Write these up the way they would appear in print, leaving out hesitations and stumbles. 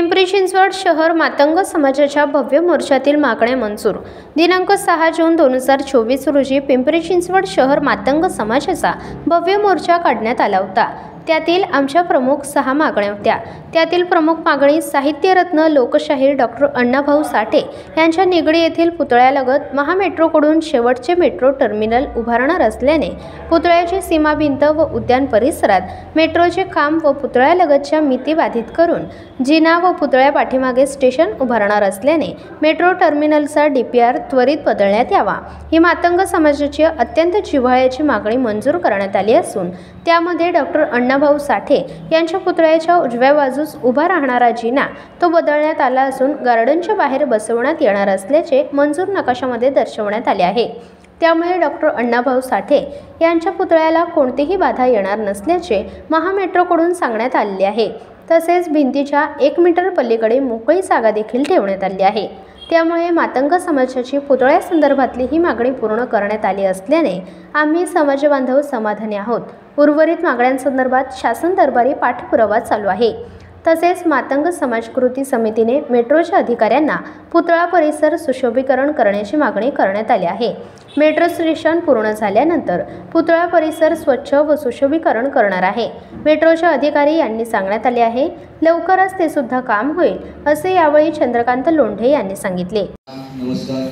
पिंपरी चिंचवड शहर मातंग समाजाच्या भव्य मोर्चातील मागण्या मंजूर। दिनांक 6 जून 2024 रोजी पिंपरी चिंचवड शहर मातंग समाजाचा भव्य मोर्चा काढण्यात आला होता। त्यातील आमच्या प्रमुख 6 मागण्या होत्या। त्यातील प्रमुख मागणी साहित्यरत्न लोकशाहीर डॉक्टर अण्णाभाऊ साठे यांच्या निगडी येथील पुतळ्यालगत महामेट्रोकडून शेवटचे मेट्रो टर्मिनल उभारणार असल्याने पुतळ्याची सीमाभिंत व उद्यान परिसरात मेट्रोचे काम व पुतळ्यालगतच्या मिती बाधित करून जिना व पुतळ्या पाठीमागे स्टेशन उभारणार असल्याने मेट्रो टर्मिनलचा DPR त्वरित बदलण्यात यावा। ही मातंग समाजाची अत्यंत जिव्हाळ्याची मागणी मंजूर करण्यात आली असून त्यामध्ये डॉक्टर अण्णाभाऊ साठे यांच्या पुतळ्याच्या उजव्या बाजूस उभा राहणारा जिना तो बदलण्यात आला असून गार्डनच्या बाहेर बसवण्यात येणार असल्याचे मंजूर नकाशामध्ये दर्शवण्यात आले आहे। त्यामुळे डॉक्टर अण्णाभाऊ साठे यांच्या पुतळ्याला कोणतीही बाधा येणार नसल्याचे महामेट्रोकडून सांगण्यात आले आहे। तसेच भिंतीच्या 1 मीटर पलीकडे मोकळी जागा देखील ठेवण्यात आली आहे। त्यामुळे मातंग समाजाची पुतळ्यासंदर्भातली ही मागणी पूर्ण करण्यात आली असल्याने आम्ही समाजबांधव समाधानी आहोत। उर्वरित मागण्यांसंदर्भात शासन दरबारी पाठपुरावा चालू आहे। तसेच मातंग समाज कृती समितीने मेट्रोच्या अधिकाऱ्यांना पुतळा परिसर सुशोभीकरण करण्याची मागणी करण्यात आली आहे। मेट्रो स्टेशन पूर्ण झाल्यानंतर पुतळा परिसर स्वच्छ व सुशोभीकरण करणार आहे। मेट्रोच्या अधिकारी यांनी सांगण्यात आले आहे। लवकरच ते सुद्धा काम होईल असे यावेळी चंद्रकांत लोंढे यांनी सांगितले। नमस्कार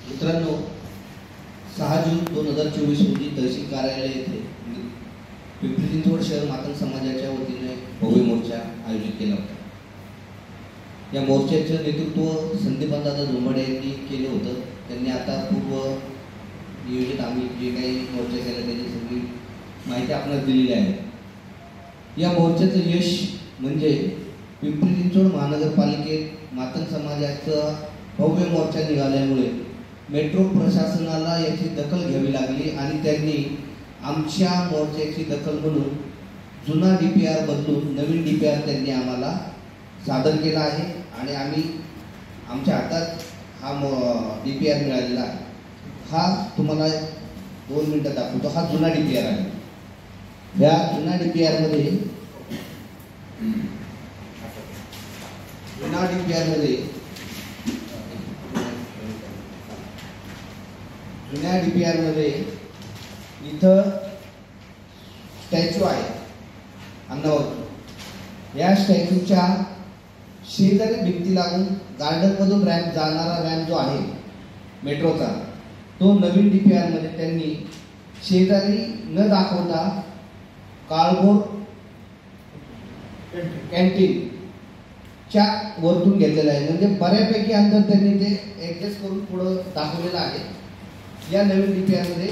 मित्रांनो, 6 जून 2024 रोजी तहसील कार्यालय येथे पिंपरी चिंचवड शहर मातंग समाजाच्या वतीने भव्य मोर्चा आयोजित केला होता। या मोर्चाचे नेतृत्व संदीपानदादा झोंबाडे यांनी केले होतं। त्यांनी आता पूर्व नियोजित आम्ही जे काही मोर्चा केला त्याची सगळी माहिती आपल्याला दिलेली आहे। या मोर्चाचं यश म्हणजे पिंपरी चिंचवड महानगरपालिकेत मातंग समाजाचा भव्य मोर्चा निघाल्यामुळे मेट्रो प्रशासनाला याची दखल घ्यावी लागली आणि त्यांनी आमच्या मोर्चाची दखल म्हणून जुना DPR बदलून नवीन DPR त्यांनी आम्हाला सादर केला आहे आणि आम्ही आमच्या हातात हा DPR मिळालेला आहे। हा तुम्हाला 2 मिनिटात दाखवतो। हा जुना DPR आहे। या जुना DPR मध्ये इथं स्टॅच्यू आहे अण्णाभाऊ। या स्टॅच्यूच्या शेजारी भिंती लागून गार्डनमधून रॅम्प जाणारा रॅम्प जो आहे मेट्रोचा, तो नवीन DPR मध्ये त्यांनी शेजारी न दाखवता काळभोर कॅन्टीनच्या वरतून घेतलेला आहे। म्हणजे बऱ्यापैकी अंतर त्यांनी ते ऍडजस्ट करून पुढे दाखवलेलं आहे। या नवीन DPR मध्ये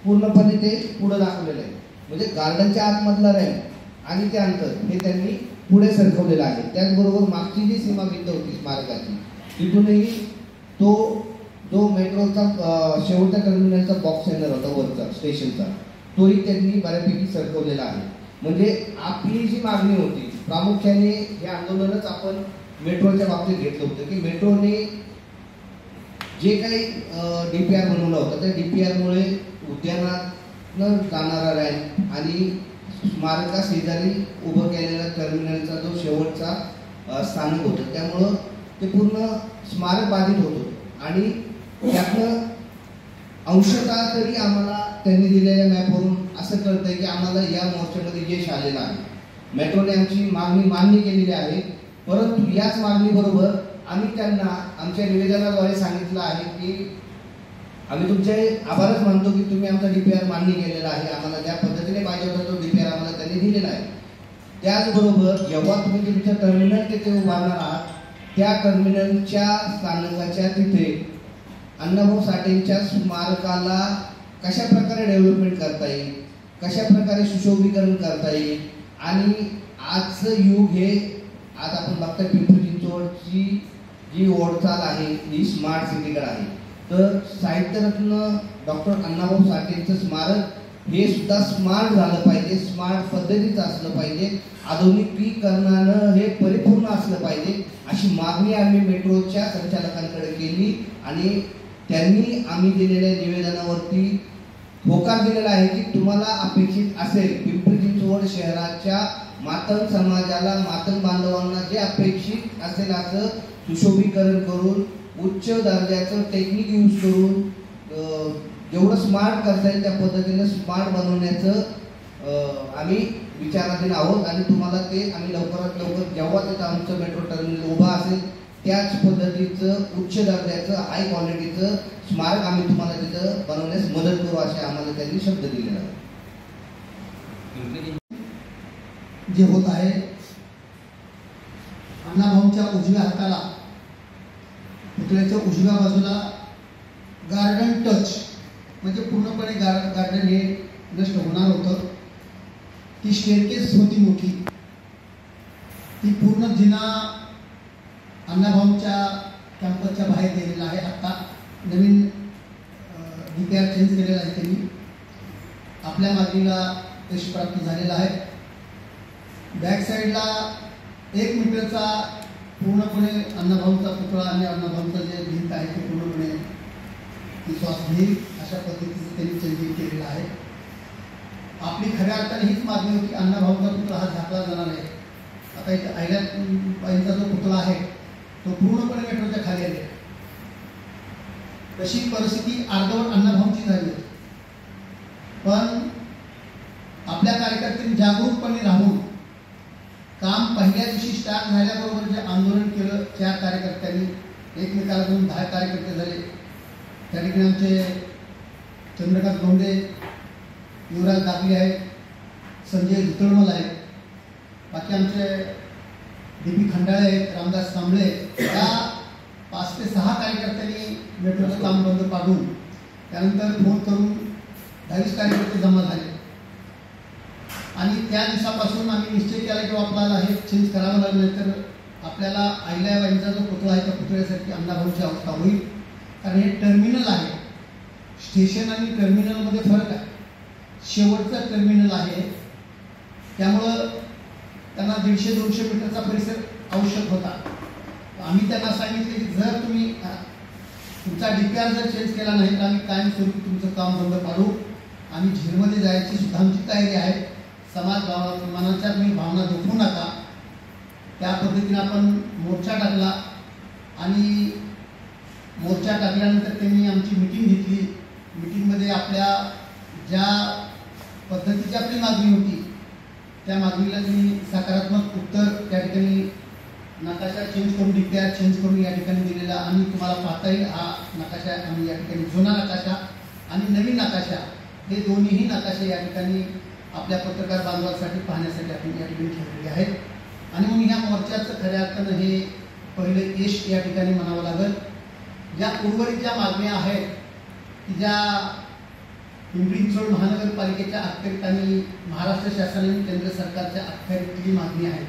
पूर्णपणे ते पुढे दाखवलेलं आहे। म्हणजे गार्डनच्या आतमधला रॅम्प आणि ते अंतर हे त्यांनी पुढे सरकवलेलं आहे। त्याचबरोबर मागची जी सीमा भिंत होती स्मारकाची, तिथूनही तो जो मेट्रोचा शेवटच्या टर्मिनलचा बॉक्स येणार होता वरचा स्टेशनचा, तोही त्यांनी बऱ्यापैकी सरकवलेला आहे। म्हणजे आपली जी मागणी होती प्रामुख्याने हे आंदोलनच आपण मेट्रोच्या बाबतीत घेतलं होतं की मेट्रोने जे काही DPR बनवला होता त्या DPR मुळे उद्यानातनं जाणारा रॅम्प आणि स्मारका शेजारी उभं केलेला टर्मिनलचा जो शेवटचा स्थानक होतं, त्यामुळं ते पूर्ण स्मारक बाधित होतं आणि त्यातनं अंशतः तरी आम्हाला त्यांनी दिलेल्या मॅपवरून असं कळतंय की आम्हाला या मोर्चामध्ये यश आलेलं आहे। मेट्रोने आमची मागणी मान्य केलेली आहे, परंतु याच मागणीबरोबर आम्ही त्यांना आमच्या निवेदनाद्वारे सांगितलं आहे की आम्ही तुमचे आभारच मानतो की तुम्ही आमचा DPR मान्य केलेला आहे। आम्हाला ज्या पद्धतीने पाहिजे होता तो DPR आम्हाला त्यांनी दिलेला आहे। त्याचबरोबर जेव्हा तुम्ही तुमचं टर्मिनल तिथे उभारणार आहात, त्या टर्मिनलच्या स्थानकाच्या तिथे अण्णाभाऊ साठेंच्या स्मारकाला कशा प्रकारे डेव्हलपमेंट करता येईल, कशा प्रकारे सुशोभीकरण करता येईल आणि आजचं युग हे आज आपण बघता पिंपरी चिंचवडची जी वाटचाल आहे ही स्मार्ट सिटीकडे आहे। तर साहित्यरत्न डॉक्टर अण्णाभाऊ साठेंचं स्मारक हे सुद्धा स्मार्ट झालं पाहिजे, स्मार्ट पद्धतीचं असलं पाहिजे, आधुनिकीकरणानं हे परिपूर्ण असलं पाहिजे, अशी मागणी आम्ही मेट्रोच्या संचालकांकडे केली आणि त्यांनी आम्ही दिलेल्या निवेदनावरती होकार दिलेला आहे की तुम्हाला अपेक्षित असेल पिंपरी चिंचवड शहराच्या मातंग समाजाला, मातंग बांधवांना जे अपेक्षित असेल असं सुशोभीकरण करून, उच्च दर्जाचं टेक्निक यूज करून, जेवढं स्मार्ट करता येईल त्या पद्धतीने स्मार्ट बनवण्याचं आम्ही विचाराधीन आहोत आणि तुम्हाला ते आम्ही लवकरात लवकर जेव्हा तिथं आमचं मेट्रो टर्मिनल उभा असेल त्याच पद्धतीचं उच्च दर्जाचं हाय क्वालिटीचं स्मारक आम्ही तुम्हाला तिथं बनवण्यास मदत करू असे आम्हाला त्यांनी शब्द दिलेला आहे. जे होत आहे अण्णाभाऊंच्या उजव्या हाताला पुतळ्याच्या उजव्या बाजूला गार्डन टच म्हणजे पूर्णपणे गार्डन हे नष्ट होणार होतं. ती स्टेअरकेस होती मोठी, ती पूर्ण जिना अण्णाभाऊंच्या कॅम्पसच्या बाहेर गेलेला आहे. आता नवीन DPR चेंज केलेला आहे त्यांनी. आपल्या मागणीला यश प्राप्त झालेला आहे. बॅक साईडला 1 मीटरचा पूर्णपणे अण्णाभाऊंचा पुतळा आणि अण्णाभाऊंचा जे भिंत आहे ते पूर्णपणे ती श्वास घेईल अशा पद्धतीचं त्यांनी चेंजिंग केलेलं आहे. आपली खऱ्या अर्थाने हीच मागणी होती, अण्णाभाऊंचा पुतळा हा झाकला जाणार आहे. आता इथे अहिल्याबाईंचा जो पुतळा आहे तो पूर्णपणे मेट्रोच्या खाली आहे. तशी परिस्थिती अर्धवट अण्णाभाऊंची झाली होती. पण आपल्या कार्यकर्त्यांनी जागरूकपणे राहून काम पहिल्या दिवशी स्टार्ट झाल्याबरोबर जे आंदोलन केलं 4 कार्यकर्त्यांनी, एकमेकाला घेऊन 10 कार्यकर्ते झाले. त्या ठिकाणी आमचे चंद्रकांत गोंडे, युवराज दागले आहेत, संजय धुतळमल आहेत, बाकी आमचे DP खंडाळे आहेत, रामदास कांबळे, या 5 ते 6 कार्यकर्त्यांनी मेट्रोचं काम बंद पाडून त्यानंतर फोन करून 22 कार्यकर्ते जमा झाले. आणि त्या दिवसापासून आम्ही निश्चय केला की आपल्याला हे चेंज करावं लागलं तर आपल्याला अहिल्याबाईंचा जो पुतळा आहे त्या पुतळ्यासाठी अण्णाभाऊंची अवस्था होईल. कारण हे टर्मिनल आहे, स्टेशन आणि टर्मिनलमध्ये फरक आहे. शेवटचं टर्मिनल आहे, त्यामुळं त्यांना 150-200 मीटरचा परिसर आवश्यक होता. आम्ही त्यांना सांगितले की जर तुम्ही तुमचा DPR जर चेंज केला नाही तर आम्ही कायमस्वरूपी तुमचं काम बंद पाडू. आम्ही झीरमध्ये जायची सुद्धा आमची तयारी आहे. समाज मनाच्या तुम्ही भावना दुखवू नका. त्या पद्धतीने आपण मोर्चा टाकला आणि मोर्चा टाकल्यानंतर त्यांनी आमची मीटिंग घेतली. मीटिंगमध्ये आपल्या ज्या पद्धतीची आपली मागणी होती त्या मागणीला त्यांनी सकारात्मक उत्तर त्या ठिकाणी नकाशा चेंज करून DPR चेंज करून या ठिकाणी दिलेला. आणि तुम्हाला पाहता येईल हा नकाशा आम्ही या ठिकाणी जुना नकाशा आणि नवीन नकाशा हे दोन्हीही नकाशे या ठिकाणी आपल्या पत्रकार बांधवांसाठी पाहण्यासाठी आपण या ठिकाणी ठेवलेले आहेत. आणि म्हणून ह्या मोर्चाचं खऱ्या अर्थानं हे पहिलं यश या ठिकाणी म्हणावं लागेल. ज्या उर्वरित ज्या मागण्या आहेत की ज्या पिंपरी चिंचवड महानगरपालिकेच्या अखत्यारीत आणि महाराष्ट्र शासन आणि केंद्र सरकारच्या अखत्यारीतली मागणी आहे.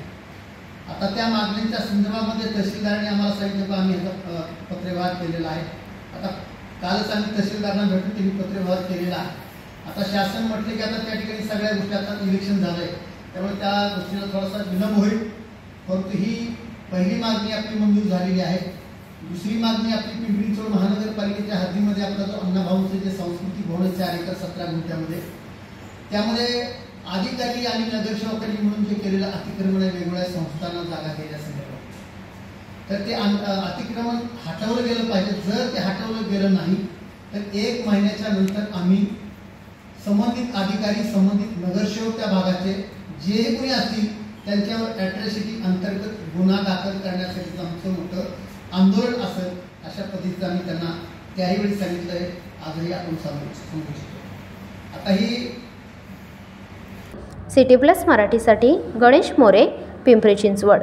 आता त्या मागण्यांच्या संदर्भामध्ये तहसीलदारांनी आम्हाला सांगितलं की आम्ही ह्याचा पत्रव्यवहार केलेला आहे. आता कालच आम्ही तहसीलदारांना भेटून त्यांनी पत्रव्यवहार केलेला आहे. आता शासन म्हटले की आता त्या ठिकाणी सगळ्या गोष्टी आता इलेक्शन झालं आहे त्यामुळे त्या गोष्टीला थोडासा विलंब होईल. परंतु ही पहिली मागणी आपली मंजूर झालेली आहे. दुसरी मागणी आपली पिंपरी चिंचवड महानगरपालिकेच्या हद्दीमध्ये आपला जो अण्णाभाऊंचे जे सांस्कृतिक भवन 4 एकर 17 गुंठ्यामध्ये त्यामध्ये अधिकारी आणि नगरसेवकांनी म्हणून जे केलेलं अतिक्रमण आहे वेगवेगळ्या संस्थांना जागा देण्यासंदर्भात तर ते अतिक्रमण हटवलं गेलं पाहिजे. जर ते हटवलं गेलं नाही तर 1 महिन्याच्या नंतर आम्ही संबंधित अधिकारी संबंधित नगरसेवक त्या भागाचे जे कोणी असतील त्यांच्यावर ॲट्रॉसिटी अंतर्गत गुन्हा दाखल करण्यासाठी आमचं मोठं आंदोलन असेल अशा पद्धतीचं आम्ही त्यांना त्याही वेळी सांगितलं आहे. आजही आपण सांगू शकतो. आता ही सिटी प्लस मराठीसाठी गणेश मोरे, पिंपरी चिंचवड.